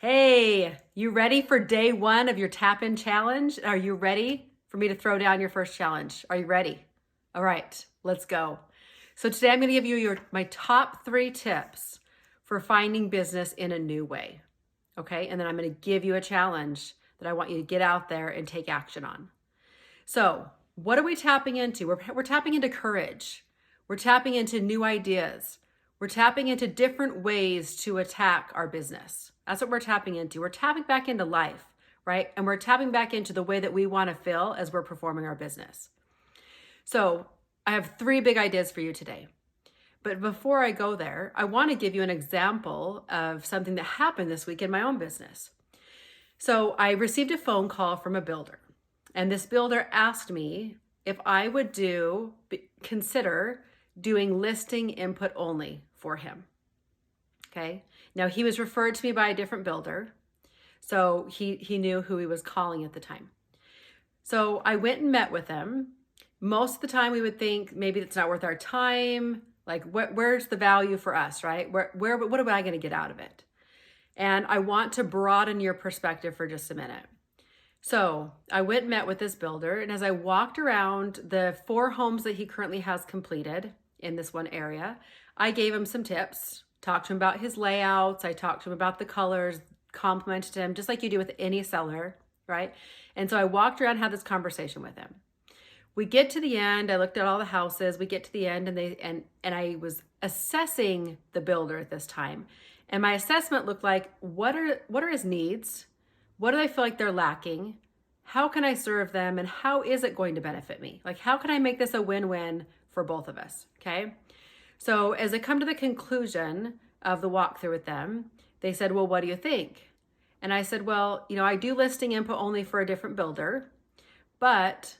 Hey, you ready for day one of your tap in challenge? Are you ready for me to throw down your first challenge? Are you ready? All right, let's go. So today I'm going to give you my top 3 tips for finding business in a new way. Okay, and then I'm going to give you a challenge that I want you to get out there and take action on. So, what are we tapping into? We're tapping into courage. We're tapping into new ideas. We're tapping into different ways to attack our business. That's what we're tapping into. We're tapping back into life, right? And we're tapping back into the way that we want to feel as we're performing our business. So, I have 3 big ideas for you today. But before I go there, I want to give you an example of something that happened this week in my own business. So, I received a phone call from a builder. And this builder asked me if I would consider doing listing input only for him. Okay. Now he was referred to me by a different builder. So he knew who he was calling at the time. So I went and met with him. Most of the time we would think maybe it's not worth our time. Like where's the value for us, right? What am I going to get out of it? And I want to broaden your perspective for just a minute. So I went and met with this builder, and as I walked around the 4 homes that he currently has completed in this one area, I gave him some tips, talked to him about his layouts, I talked to him about the colors, complimented him, just like you do with any seller, right? And so I walked around, had this conversation with him. We get to the end, I looked at all the houses, we get to the end, and I was assessing the builder at this time. And my assessment looked like, what are his needs? What do they feel like they're lacking? How can I serve them? And how is it going to benefit me? Like, how can I make this a win-win for both of us? Okay. So as I come to the conclusion of the walkthrough with them, they said, well, what do you think? And I said, well, I do listing input only for a different builder, but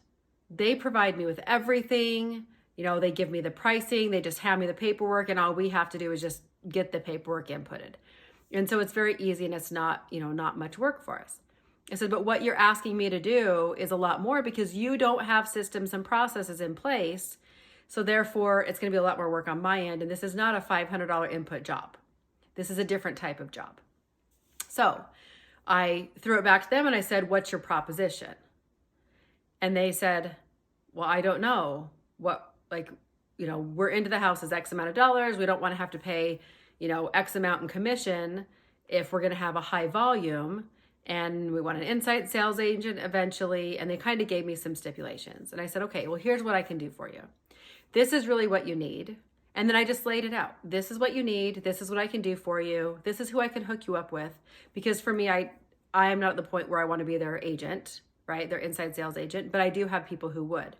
they provide me with everything. They give me the pricing, they just hand me the paperwork, and all we have to do is just get the paperwork inputted. And so it's very easy, and it's not much work for us. I said, but what you're asking me to do is a lot more because you don't have systems and processes in place. So therefore, it's going to be a lot more work on my end. And this is not a $500 input job. This is a different type of job. So I threw it back to them and I said, what's your proposition? And they said, well, I don't know. We're into the house is X amount of dollars. We don't want to have to pay X amount in commission if we're going to have a high volume, and we want an inside sales agent eventually. And they kind of gave me some stipulations. And I said, okay, well, here's what I can do for you. This is really what you need. And then I just laid it out. This is what you need. This is what I can do for you. This is who I can hook you up with. Because for me, I am not at the point where I want to be their agent, right? Their inside sales agent, but I do have people who would.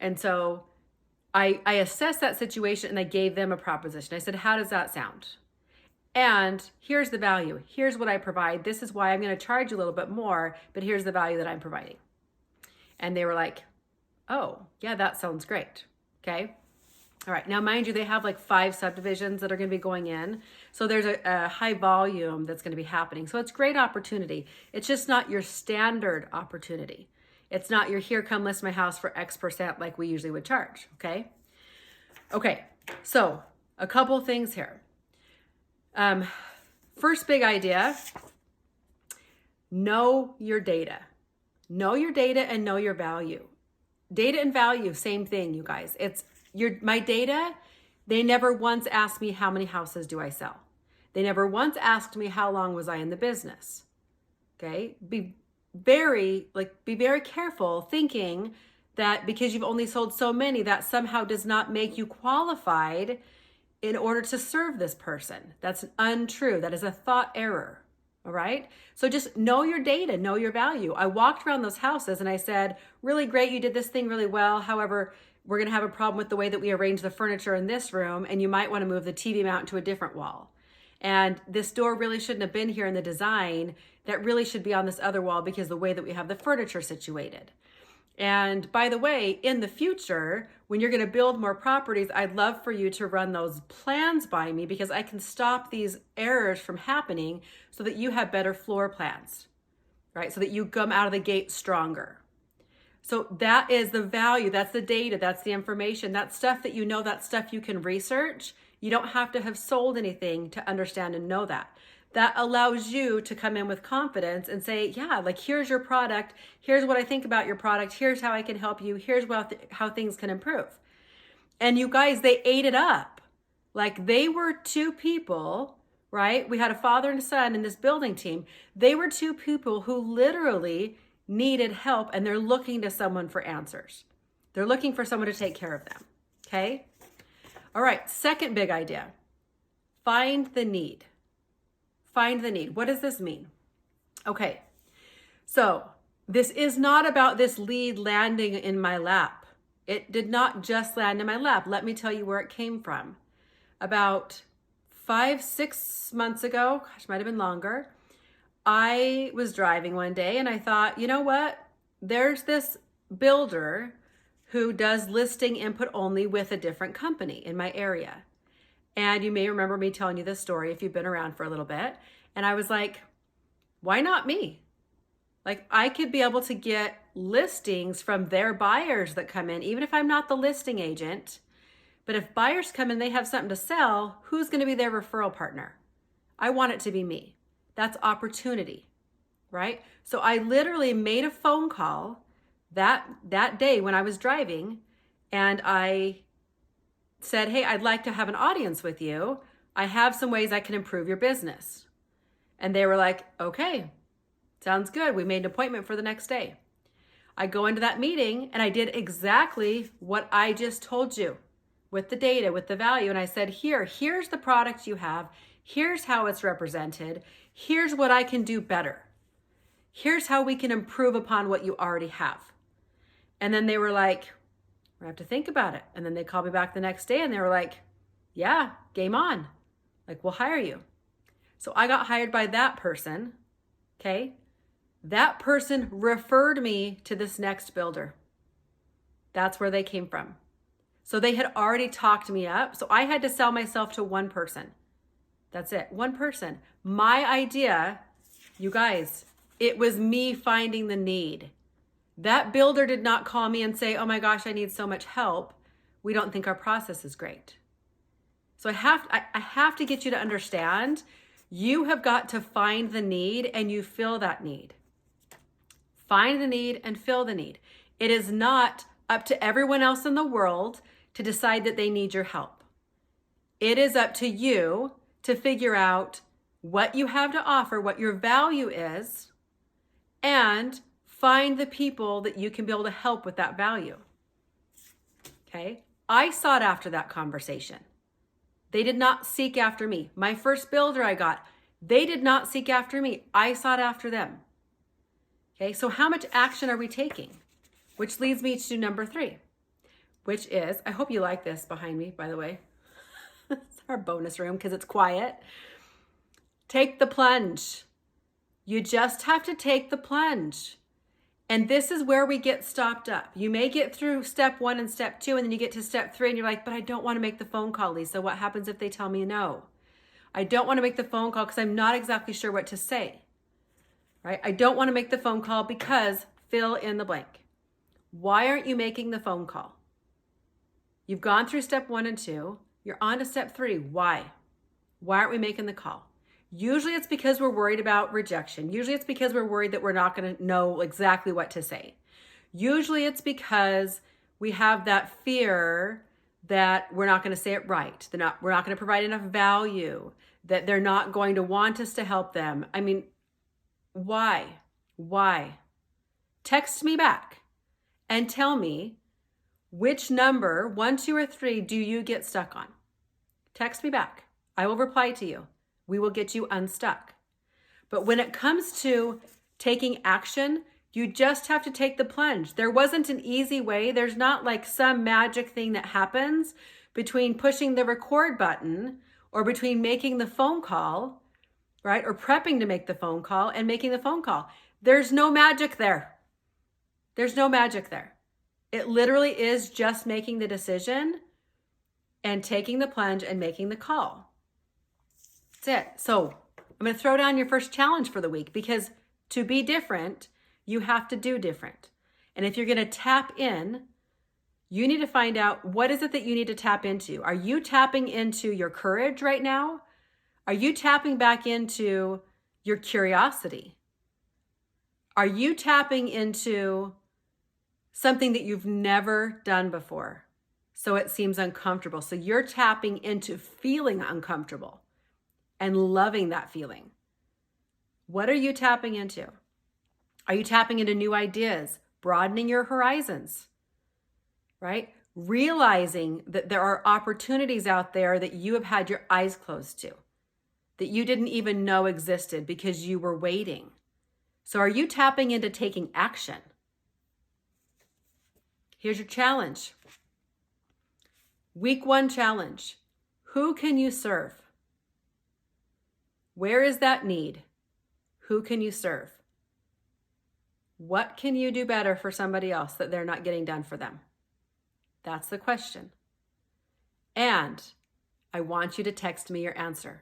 And so I assessed that situation and I gave them a proposition. I said, how does that sound? And here's the value. Here's what I provide. This is why I'm going to charge you a little bit more, but here's the value that I'm providing. And they were like, oh, yeah, that sounds great. Okay. All right. Now, mind you, they have like 5 subdivisions that are going to be going in. So there's a high volume that's going to be happening. So it's great opportunity. It's just not your standard opportunity. It's not your here, come list my house for X% like we usually would charge. Okay. Okay. So a couple things here. First big idea, know your data. Know your data and know your value. Data and value, same thing, you guys. My data, they never once asked me how many houses do I sell. They never once asked me how long was I in the business. Okay? Be very careful thinking that because you've only sold so many, that somehow does not make you qualified in order to serve this person. That's untrue. That is a thought error. All right. So just know your data, know your value. I walked around those houses and I said, really great. You did this thing really well. However, we're going to have a problem with the way that we arrange the furniture in this room. And you might want to move the TV mount to a different wall. And this door really shouldn't have been here in the design. That really should be on this other wall because the way that we have the furniture situated. And by the way, in the future, when you're going to build more properties, I'd love for you to run those plans by me because I can stop these errors from happening so that you have better floor plans, right? So that you come out of the gate stronger. So that is the value. That's the data. That's the information. That's stuff that that stuff you can research. You don't have to have sold anything to understand and know that. that allows you to come in with confidence and say, yeah, like, here's your product. Here's what I think about your product. Here's how I can help you. Here's how things can improve. And you guys, they ate it up. Like, they were two people, right? We had a father and a son in this building team. They were two people who literally needed help, and they're looking to someone for answers. They're looking for someone to take care of them. Okay? All right, second big idea. Find the need. Find the need. What does this mean? Okay, so this is not about this lead landing in my lap. It did not just land in my lap. Let me tell you where it came from. About 5-6 months ago, gosh, might have been longer, I was driving one day and I thought, you know what? There's this builder who does listing input only with a different company in my area. And you may remember me telling you this story if you've been around for a little bit. And I was like, why not me? Like, I could be able to get listings from their buyers that come in, even if I'm not the listing agent. But if buyers come in, they have something to sell, who's going to be their referral partner? I want it to be me. That's opportunity, right? So I literally made a phone call that day when I was driving, and I said, hey, I'd like to have an audience with you. I have some ways I can improve your business. And they were like, okay, sounds good. We made an appointment for the next day. I go into that meeting and I did exactly what I just told you with the data, with the value. And I said, here's the product you have. Here's how it's represented. Here's what I can do better. Here's how we can improve upon what you already have. And then they were like, we have to think about it. And then they called me back the next day and they were like, yeah, game on. Like, we'll hire you. So I got hired by that person. Okay. That person referred me to this next builder. That's where they came from. So they had already talked me up. So I had to sell myself to one person. That's it. One person. My idea, you guys, it was me finding the need. That builder did not call me and say, oh my gosh, I need so much help. We don't think our process is great. So I have to get you to understand, you have got to find the need and you fill that need. Find the need and fill the need. It is not up to everyone else in the world to decide that they need your help. It is up to you to figure out what you have to offer, what your value is, and find the people that you can be able to help with that value. Okay? I sought after that conversation. They did not seek after me. My first builder I got, they did not seek after me. I sought after them. Okay? So how much action are we taking? Which leads me to number 3, which is, I hope you like this behind me, by the way. It's our bonus room because it's quiet. Take the plunge. You just have to take the plunge. And this is where we get stopped up. You may get through step 1 and step 2, and then you get to step 3 and you're like, but I don't want to make the phone call, Lisa. What happens if they tell me no? I don't want to make the phone call because I'm not exactly sure what to say, right? I don't want to make the phone call because fill in the blank. Why aren't you making the phone call? You've gone through step 1 and 2. You're on to step 3. Why? Why aren't we making the call? Usually it's because we're worried about rejection. Usually it's because we're worried that we're not going to know exactly what to say. Usually it's because we have that fear that we're not going to say it right. We're not going to provide enough value, that they're not going to want us to help them. I mean, why? Why? Text me back and tell me which number, 1, 2, or 3, do you get stuck on? Text me back. I will reply to you. We will get you unstuck. But when it comes to taking action, you just have to take the plunge. There wasn't an easy way. There's not like some magic thing that happens between pushing the record button or between making the phone call, right? Or prepping to make the phone call and making the phone call. There's no magic there. There's no magic there. It literally is just making the decision and taking the plunge and making the call. That's it. So I'm going to throw down your first challenge for the week, because to be different, you have to do different. And if you're going to tap in, you need to find out, what is it that you need to tap into? Are you tapping into your courage right now? Are you tapping back into your curiosity? Are you tapping into something that you've never done before? So it seems uncomfortable. So you're tapping into feeling uncomfortable and loving that feeling. What are you tapping into? Are you tapping into new ideas, broadening your horizons, right? Realizing that there are opportunities out there that you have had your eyes closed to, that you didn't even know existed because you were waiting. So are you tapping into taking action? Here's your challenge. Week 1 challenge. Who can you serve? Where is that need? Who can you serve? What can you do better for somebody else that they're not getting done for them? That's the question. And I want you to text me your answer.